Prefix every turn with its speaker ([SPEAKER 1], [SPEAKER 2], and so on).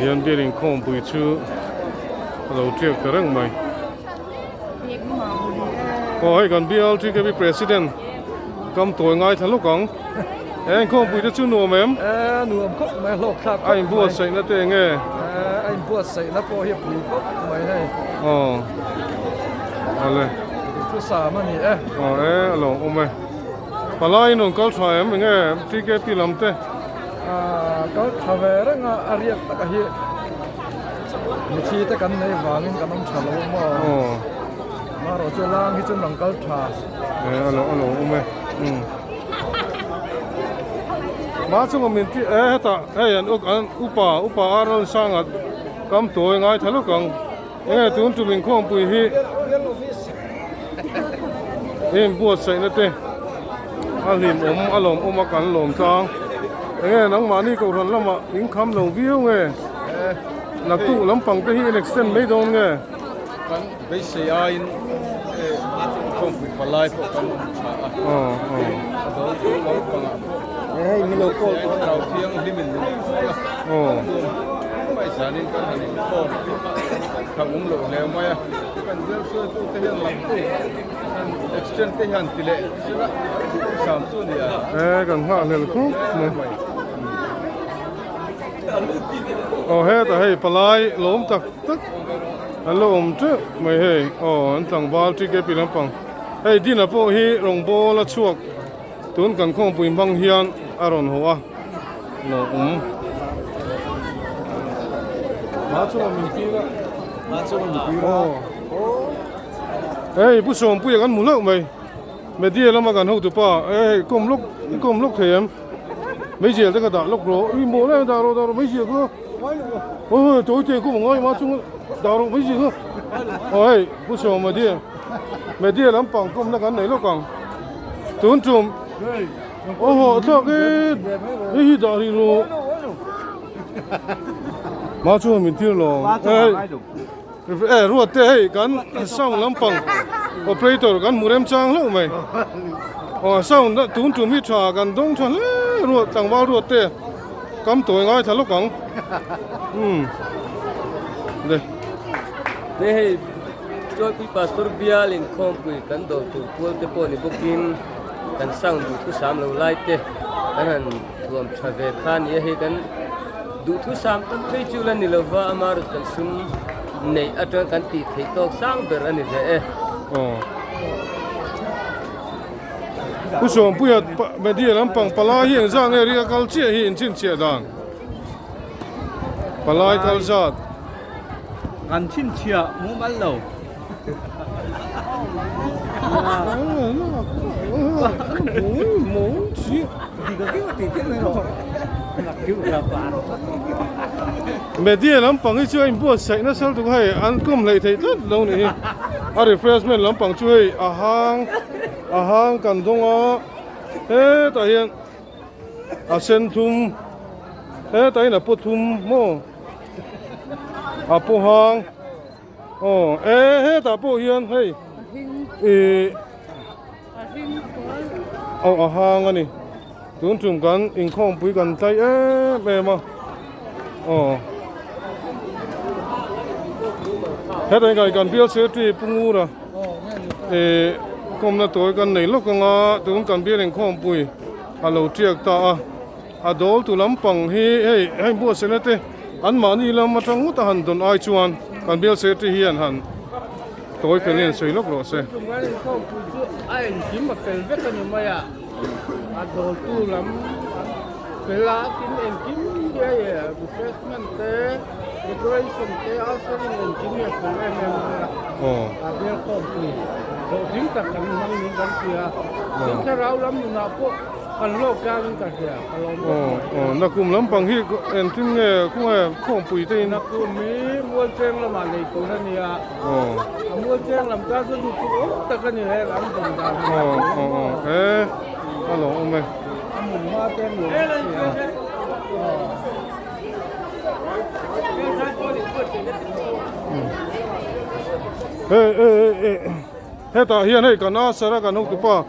[SPEAKER 1] hiền đi đến không bùi chú lâu trước cái răng mày ôi còn BL thì cái president cầm tuổi ngay thằng lúc còn anh không bùi chú nuông em
[SPEAKER 2] nuông khóc mày lộc khắp
[SPEAKER 1] anh bùa sậy nó tê nghe
[SPEAKER 2] anh bùa sậy nó po hiệp bùi khóc mày này
[SPEAKER 1] ale
[SPEAKER 2] thứ sáu mà nhỉ
[SPEAKER 1] alo ome palai non kal thai em nghe thì cái pi lam te
[SPEAKER 2] có thà về đó ngà ariak ta cái hiện một khi ta cần này vàng nên cần ông trả lỗ mà rồi cho lang khi chân lòng có thà
[SPEAKER 1] alo ome mà chúng mình thì ta anh upa aron sang at cầm tuổi ngay thằng lúc còn nghe tụi mình không bùi hi em bùa sậy nó tê alim alom akan lom tang nghe nang mani ko ran lama income long view nghe nak tu lampang te hi extend me don nghe
[SPEAKER 2] kan be se a in không bị palai po kan do lampang hey mi lo ko rau thiang limin mai sanin kan hanin ko thang lo le mai kan vel so tu te hian lam tu kan extend te hian tile sila sam tu nia
[SPEAKER 1] kan ha le ko he ta hey palai lom tak lom tu mai hey an tang bal ti ke pilam pang hey dina po hi rong bo la chuak tun kan khong puim bang hian aron hoa no
[SPEAKER 2] ma chu min pi ra
[SPEAKER 1] hey bu som pu kan mu lo mai me dia lama kan ho tu pa hey kom lok them mấy giờ tới cái đạo lốc rồi, mồ này đạo rồi mấy giờ cơ, ôi tối trời cũng ngồi mà chung đạo rồi mấy giờ cơ, ôi bút sổ mà đi lắm bằng công nó cái này nó còn, tuấn trùm, họ cho cái đạo đi rồi, mà chung mình tiêu rồi, ruột thế cái xong lắm bằng, operator cái mua em trang lắm mày, xong đó tuấn trùm hít trà cái đông trà ruột tàng bao ruột tê cắm tuổi ngay thằng lúc còn
[SPEAKER 3] đây cho cái pastor bia lên không quỳ cán đồ tụ quân tế bồn đi booking cán sang đủ thứ sám lâu lại tê cán hẳn tuồng trả về khan ye hay cán đủ thứ sám tâm thấy chịu lên đi lâu va mà cán sum này ở trong cán tị thấy to sang bờ anh này
[SPEAKER 1] 不说不要没地人帮巴拉现上那个高阶现进阶段，巴拉高价，
[SPEAKER 2] ăn chín chia mua bán lẩu
[SPEAKER 1] muốn chi
[SPEAKER 2] thì có cái gì thế này rồi là kiểu là bạn
[SPEAKER 1] mấy địa人帮一做，你不谁那时候都还按工来睇得弄呢，refreshment 人帮做อาหารกันตรงแต่เห็นเส้นทุ่มแต่เห็นปทุมโม่ปูหางแต่ปูเฮียนเฮ้ยอาหารอันนี้ตุนจุ่มกันอิงข้องปุยกันใจแม่มาแต่กันเบี้ยเสียที่ปุ่งอูนะcông na tốiกันnày lúc con tụi con biết đến không bùi lâu triệt ta đổ tụi lắm bằng hay bua xe này thế anh mà đi làm mà trong ngút hẳn tuần ai chuan kan biết xe thì hiền hẳn tối phải lên suy lúc rồi xe
[SPEAKER 2] ai kiếm mà phải biết cái gì mà đổ tu lắm phải là kiếm kiếm cái refreshment thế decoration thế also nên kiếm nhiều cái này biết không rồi chính ta cần mang những cái gì chính cái rau lắm nhưng mà còn lô cao những cái gì
[SPEAKER 1] nó cũng lắm bằng hi em tin nghe cũng là không bùi tên
[SPEAKER 2] nó cũng mỹ mua trang là mà này cũng là gì mua trang làm cá rất là ta cái này lắm đồng đào
[SPEAKER 1] alo ông ơi
[SPEAKER 2] mình mua trang nhiều
[SPEAKER 1] ta hiện nay còn nó sẽ ra còn không tụi